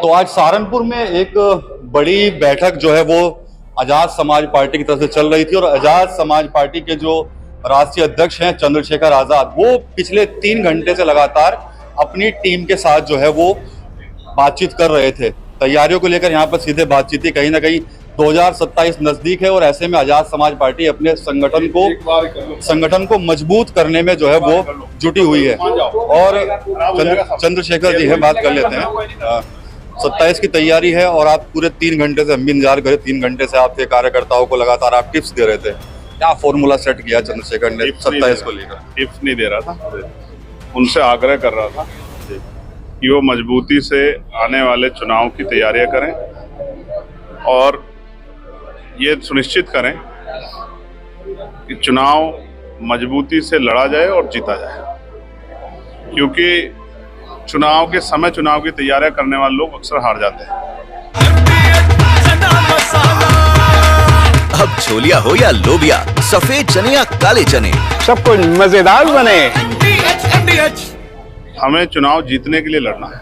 तो आज सहारनपुर में एक बड़ी बैठक जो है वो आजाद समाज पार्टी की तरफ से चल रही थी और आजाद समाज पार्टी के जो राष्ट्रीय अध्यक्ष हैं चंद्रशेखर आजाद, वो पिछले 3 घंटे से लगातार अपनी टीम के साथ जो है वो बातचीत कर रहे थे। तैयारियों को लेकर यहाँ पर सीधे बातचीत थी। कहीं ना कहीं 2027 नजदीक है और ऐसे में आजाद समाज पार्टी अपने संगठन को मजबूत करने में जो है वो जुटी हुई है। और चंद्रशेखर जी है, बात कर लेते हैं। 27 की तैयारी है और आप पूरे 3 घंटे से, हम भी इंतजार करें, 3 घंटे से आपके कार्यकर्ताओं को लगातार आप टिप्स दे रहे थे। क्या फॉर्मूला सेट किया चंद्रशेखर ने 27 को लेकर? टिप्स नहीं दे रहा था, उनसे आग्रह कर रहा था कि वो मजबूती से आने वाले चुनाव की तैयारियां करें और ये सुनिश्चित करें कि चुनाव मजबूती से लड़ा जाए और जीता जाए, क्योंकि चुनाव के समय चुनाव की तैयारियां करने वाले लोग अक्सर हार जाते हैं। अब छोलिया हो या लोबिया, सफेद चने या काले चने, सब कुछ मजेदार बने। हमें चुनाव जीतने के लिए लड़ना है,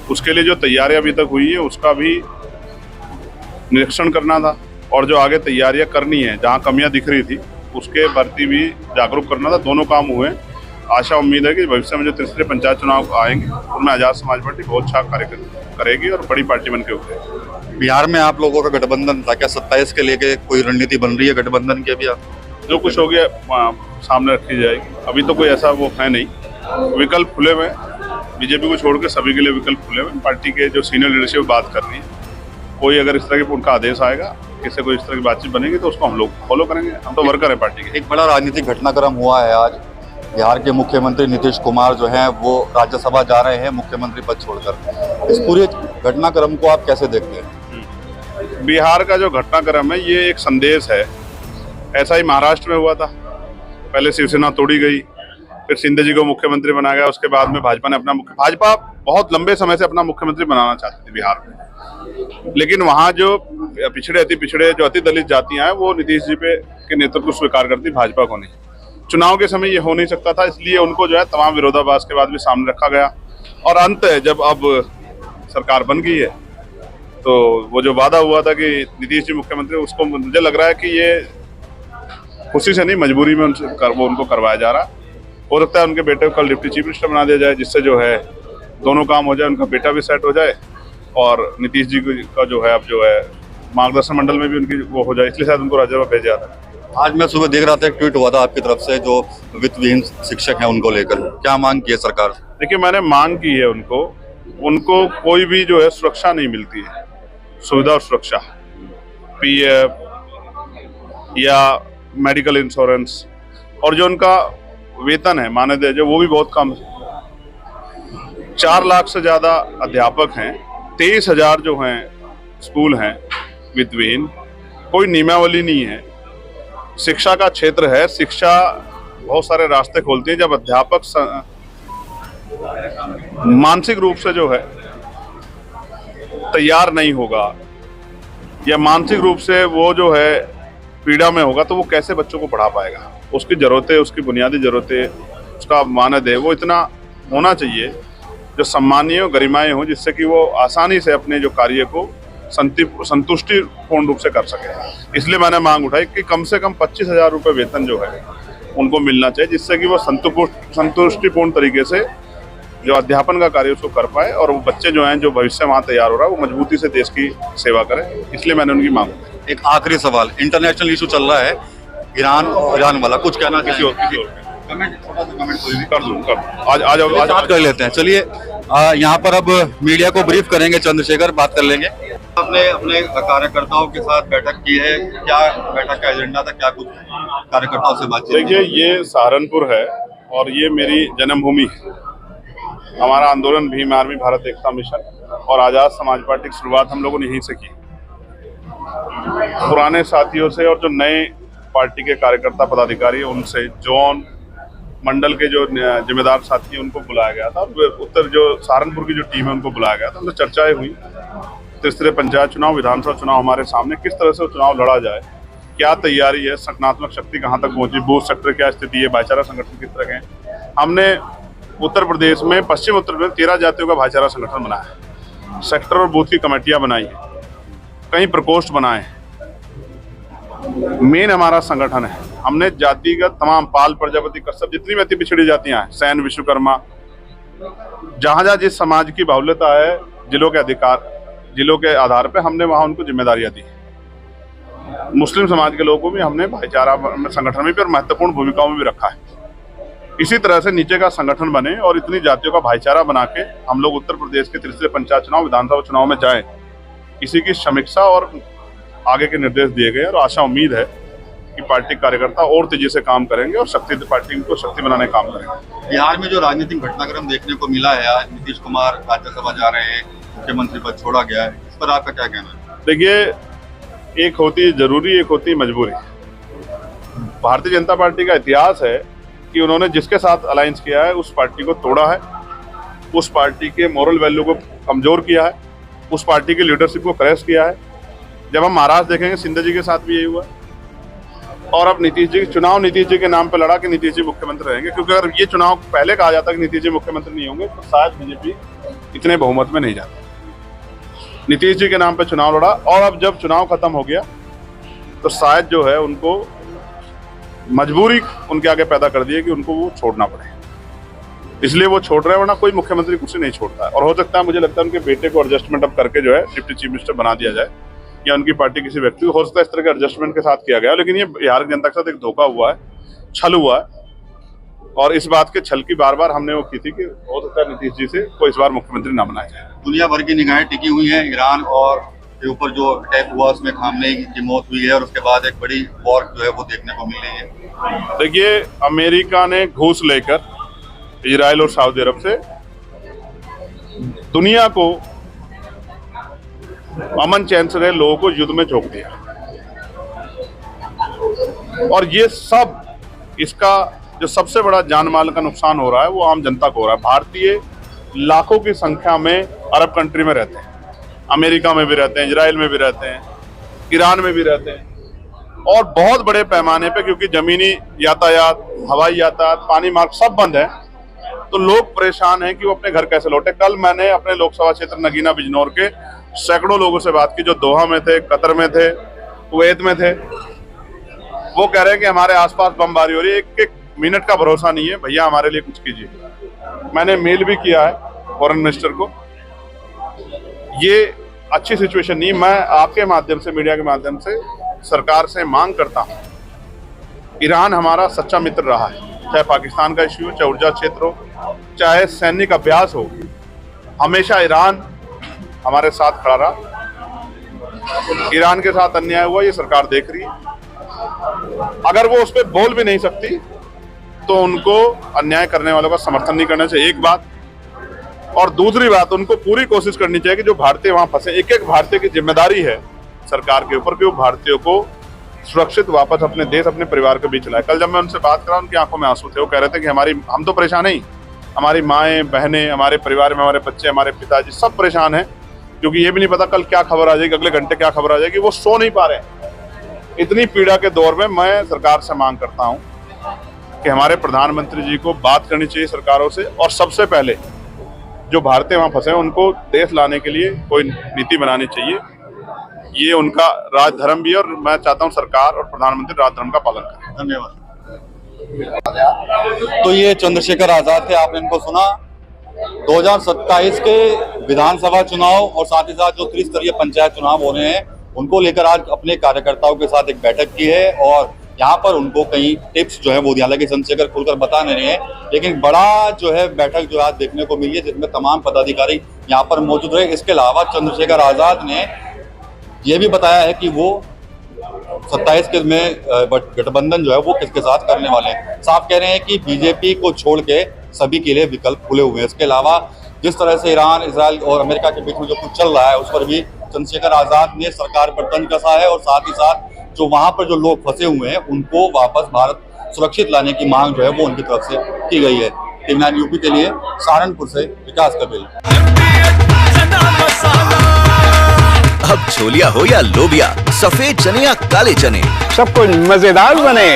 उसके लिए जो तैयारियां अभी तक हुई है उसका भी निरीक्षण करना था और जो आगे तैयारियां करनी है, जहां कमियां दिख रही थी उसके प्रति भी जागरूक करना था। दोनों काम हुए। आशा उम्मीद है कि भविष्य में जो तीसरे पंचायत चुनाव आएंगे उनमें आजाद समाज पार्टी बहुत अच्छा कार्य करेगी और बड़ी पार्टी बन के उठेगी। बिहार में आप लोगों का गठबंधन था, क्या 27 के लेके कोई रणनीति बन रही है गठबंधन की? अभी जो कुछ हो गया सामने रखी जाएगी। अभी तो कोई ऐसा वो है नहीं, विकल्प खुले हुए। बीजेपी को छोड़ के सभी के लिए विकल्प खुले हुए। पार्टी के जो सीनियर लीडरशिप बात कर रही है, कोई अगर इस तरह की उनका आदेश आएगा, किसी को इस तरह की बातचीत बनेगी तो उसको हम लोग फॉलो करेंगे। हम तो वर्कर है पार्टी के। एक बड़ा राजनीतिक घटनाक्रम हुआ है आज। बिहार के मुख्यमंत्री नीतीश कुमार जो हैं वो राज्यसभा जा रहे हैं मुख्यमंत्री पद छोड़कर। इस पूरे घटनाक्रम को आप कैसे देखते हैं? बिहार का जो घटनाक्रम है ये एक संदेश है। ऐसा ही महाराष्ट्र में हुआ था। पहले शिवसेना तोड़ी गई, फिर शिंदे जी को मुख्यमंत्री बनाया गया, उसके बाद में भाजपा ने भाजपा बहुत लंबे समय से अपना मुख्यमंत्री बनाना चाहती थी बिहार में, लेकिन वहाँ जो अति पिछड़े जो अति दलित जातियां हैं वो नीतीश जी के नेतृत्व को स्वीकार करती, भाजपा को नहीं। चुनाव के समय ये हो नहीं सकता था, इसलिए उनको जो है तमाम विरोधाभास के बाद भी सामने रखा गया। और अंत है जब अब सरकार बन गई है तो वो जो वादा हुआ था कि नीतीश जी मुख्यमंत्री, उसको मुझे लग रहा है कि ये खुशी से नहीं मजबूरी में वो उनको करवाया जा रहा। हो सकता है उनके बेटे को कल डिप्टी चीफ मिनिस्टर बना दिया जाए, जिससे जो है दोनों काम हो जाए, उनका बेटा भी सेट हो जाए और नीतीश जी का जो है अब जो है मार्गदर्शन मंडल में भी उनकी वो हो जाए, इसलिए शायद उनको राज्यसभा भेजा जाता है। आज मैं सुबह देख रहा था, एक ट्वीट हुआ था आपकी तरफ से जो वित्तविहीन शिक्षक हैं उनको लेकर, क्या मांग की है सरकार? देखिए, मैंने मांग की है उनको कोई भी जो है सुरक्षा नहीं मिलती है, सुविधा और सुरक्षा, पीएफ या मेडिकल इंश्योरेंस, और जो उनका वेतन है मानदेय जो वो भी बहुत कम है। 4 लाख से ज्यादा अध्यापक हैं, 23,000 जो हैं स्कूल हैं वित्तविहीन, कोई नियमावली नहीं है। शिक्षा का क्षेत्र है, शिक्षा बहुत सारे रास्ते खोलती है। जब अध्यापक मानसिक रूप से जो है तैयार नहीं होगा या मानसिक रूप से वो जो है पीड़ा में होगा तो वो कैसे बच्चों को पढ़ा पाएगा? उसकी जरूरतें, उसकी बुनियादी जरूरतें, उसका मानदेय वो इतना होना चाहिए जो सम्मानीय हो, गरिमाएं हो, जिससे कि वो आसानी से अपने जो कार्य को संतुष्टिपूर्ण रूप से कर सके। इसलिए मैंने मांग उठाई कि कम से कम 25,000 रुपये वेतन जो है उनको मिलना चाहिए, जिससे कि वो संतुष्टिपूर्ण तरीके से जो अध्यापन का कार्य उसको कर पाए और वो बच्चे जो हैं, जो भविष्य वहाँ तैयार हो रहा है, वो मजबूती से देश की सेवा करें। इसलिए मैंने उनकी मांग उठाई। एक आखिरी सवाल, इंटरनेशनल इशू चल रहा है ईरान वाला, कुछ कहना? किसी और कमेंट कर दूँ, आज कर लेते हैं। चलिए, यहाँ पर अब मीडिया को ब्रीफ करेंगे चंद्रशेखर, बात कर लेंगे। आपने अपने कार्यकर्ताओं के साथ बैठक की है, क्या बैठक का एजेंडा था, क्या कुछ कार्यकर्ताओं से बातचीत? देखिए, ये सहारनपुर है और ये मेरी जन्मभूमि है। हमारा आंदोलन भीम आर्मी भारत एकता मिशन और आजाद समाज पार्टी की शुरुआत हम लोगों ने यहीं से की। पुराने साथियों से और जो नए पार्टी के कार्यकर्ता पदाधिकारी उनसे, जोन मंडल के जो जिम्मेदार साथी उनको बुलाया गया था। उत्तर जो सहारनपुर की जो टीम है उनको बुलाया गया था। उनसे चर्चाएं हुई। तीसरे पंचायत चुनाव, विधानसभा चुनाव हमारे सामने, किस तरह से चुनाव लड़ा जाए, क्या तैयारी है, संगठनात्मक शक्ति कहाँ तक पहुंची, बूथ सेक्टर क्या स्थिति है, भाईचारा संगठन किस तरह के हैं। हमने उत्तर प्रदेश में, पश्चिम उत्तर प्रदेश 13 जातियों का भाईचारा संगठन बनाया है। सेक्टर और बूथ की कमेटियां बनाई हैं, कई प्रकोष्ठ बनाए हैं। मेन हमारा संगठन है, हमने जातिगत तमाम पाल, प्रजापति, कश्यप, जितनी भी अति पिछड़ी जातियां हैं, सैन, विश्वकर्मा, जहां जहां जिस समाज की बाहुल्यता है, जिलों के अधिकार, जिलों के आधार पे हमने वहां उनको जिम्मेदारियां दी। मुस्लिम समाज के लोगों को भी हमने भाईचारा संगठन में भी और महत्वपूर्ण भूमिकाओं में भी रखा है। इसी तरह से नीचे का संगठन बने और इतनी जातियों का भाईचारा बना के हम लोग उत्तर प्रदेश के तीसरे पंचायत चुनाव, विधानसभा चुनाव में जाएं, इसी की समीक्षा और आगे के निर्देश दिए गए और आशा उम्मीद है कि पार्टी कार्यकर्ता और तेजी से काम करेंगे और पार्टी को शक्ति बनाने का काम करेंगे। बिहार में जो राजनीतिक घटनाक्रम देखने को मिला है, आज नीतीश कुमार राज्यसभा जा रहे हैं, मुख्यमंत्री पद छोड़ा गया है, इस पर आपका क्या कहना है? देखिए, एक होती जरूरी, एक होती मजबूरी। भारतीय जनता पार्टी का इतिहास है कि उन्होंने जिसके साथ अलायंस किया है उस पार्टी को तोड़ा है, उस पार्टी के मोरल वैल्यू को कमजोर किया है, उस पार्टी की लीडरशिप को क्रैश किया है। जब हम महाराष्ट्र देखेंगे, शिंदे जी के साथ भी यही हुआ। और अब नीतीश जी चुनाव नीतीश जी के नाम पर लड़ा कि नीतीश जी मुख्यमंत्री रहेंगे, क्योंकि अगर ये चुनाव पहले कहा जाता कि नीतीश जी मुख्यमंत्री नहीं होंगे तो शायद बीजेपी इतने बहुमत में नहीं जाती। नीतीश जी के नाम पर चुनाव लड़ा और अब जब चुनाव खत्म हो गया तो शायद जो है उनको मजबूरी उनके आगे पैदा कर दी है कि उनको वो छोड़ना पड़े, इसलिए वो छोड़ रहे हैं, वरना कोई मुख्यमंत्री कुर्सी नहीं छोड़ता है। और हो सकता है, मुझे लगता है उनके बेटे को एडजस्टमेंट अब करके जो है डिप्टी चीफ मिनिस्टर बना दिया जाए, या उनकी पार्टी किसी व्यक्ति को, हो सकता है इस तरह के एडजस्टमेंट के साथ किया गया। लेकिन ये बिहार की जनता के साथ एक धोखा हुआ है, छल हुआ है, और इस बात के छल की बार बार हमने वो की थी कि हो सकता है नीतीश जी से कोई इस बार मुख्यमंत्री ना बनाया जाए। दुनिया भर की निगाहें टिकी हुई हैं ईरान और के ऊपर जो अटैक हुआ उसमें खामनेई की मौत हुई है, और उसके बाद एक बड़ी वॉर जो है वो देखने को मिल रही है। देखिए, अमेरिका ने घूस लेकर इजराइल और सऊदी अरब से दुनिया को, अमन चैन से रहे लोगों को युद्ध में झोंक दिया, और ये सब, इसका जो सबसे बड़ा जान माल का नुकसान हो रहा है वो आम जनता को हो रहा है। भारतीय लाखों की संख्या में अरब कंट्री में रहते हैं, अमेरिका में भी रहते हैं, इजराइल में भी रहते हैं, ईरान में भी रहते हैं, और बहुत बड़े पैमाने पे, क्योंकि जमीनी यातायात, हवाई यातायात, पानी मार्ग सब बंद है, तो लोग परेशान हैं कि वो अपने घर कैसे लौटे। कल मैंने अपने लोकसभा क्षेत्र नगीना बिजनौर के सैकड़ों लोगों से बात की जो दोहा में थे, कतर में थे, कुवैत में थे। वो कह रहे हैं कि हमारे आसपास बमबारी हो रही है, एक एक मिनट का भरोसा नहीं है, भैया हमारे लिए कुछ कीजिए। मैंने मेल भी किया है फॉरेन मिनिस्टर को। ये अच्छी सिचुएशन नहीं। मैं आपके माध्यम से, मीडिया के माध्यम से सरकार से मांग करता हूं, ईरान हमारा सच्चा मित्र रहा है, चाहे पाकिस्तान का इश्यू हो, चाहे ऊर्जा क्षेत्र हो, चाहे सैनिक अभ्यास हो, हमेशा ईरान हमारे साथ खड़ा रहा। ईरान के साथ अन्याय हुआ, ये सरकार देख रही है। अगर वो उस पर बोल भी नहीं सकती तो उनको अन्याय करने वालों का समर्थन नहीं करना चाहिए, एक बात। और दूसरी बात, उनको पूरी कोशिश करनी चाहिए कि जो भारतीय वहां फंसे, एक एक भारतीय की जिम्मेदारी है सरकार के ऊपर कि वो भारतीयों को सुरक्षित वापस अपने देश, अपने परिवार के बीच लाए। कल जब मैं उनसे बात करा, उनकी आंखों में आंसू थे। वो कह रहे थे कि हम तो परेशान नहीं, हमारी माएँ, बहनें, हमारे परिवार में हमारे बच्चे, हमारे पिताजी सब परेशान हैं, क्योंकि ये भी नहीं पता कल क्या खबर आ जाएगी, अगले घंटे क्या खबर आ जाएगी। वो सो नहीं पा रहे। इतनी पीड़ा के दौर में मैं सरकार से मांग करता हूं कि हमारे प्रधानमंत्री जी को बात करनी चाहिए सरकारों से, और सबसे पहले जो भारतीय वहां फंसे हैं उनको देश लाने के लिए कोई नीति बनानी चाहिए। ये उनका राजधर्म भी है, और मैं चाहता हूं सरकार और प्रधानमंत्री राजधर्म का पालन करें। धन्यवाद। तो ये चंद्रशेखर आजाद थे, आपने इनको सुना। 2027 के विधानसभा चुनाव और साथ ही साथ जो त्रिस्तरीय पंचायत चुनाव हो रहे हैं, उनको लेकर आज अपने कार्यकर्ताओं के साथ एक बैठक की है, और यहाँ पर उनको कई टिप्स जो है वो, हालांकि चंद्रशेखर खुलकर बता नहीं रहे हैं, लेकिन बड़ा जो है बैठक जो आज देखने को मिली है, जिसमें तमाम पदाधिकारी यहाँ पर मौजूद रहे। इसके अलावा चंद्रशेखर आजाद ने ये भी बताया है कि वो 27 के में गठबंधन जो है वो किसके साथ करने वाले हैं। साफ कह रहे हैं कि बीजेपी को छोड़ के सभी के लिए विकल्प खुले हुए हैं। इसके अलावा जिस तरह से ईरान, इजराइल और अमेरिका के बीच में जो कुछ चल रहा है, उस पर भी चंद्रशेखर आजाद ने सरकार पर तंज कसा है, और साथ ही साथ जो वहां पर जो लोग फंसे हुए हैं उनको वापस भारत सुरक्षित लाने की मांग जो है वो उनकी तरफ से की गई है। टीवी9 यूपी के लिए सहारनपुर से विकास कबीर। अब छोलिया हो या लोबिया, सफेद चने या काले चने, सब कुछ मजेदार बने।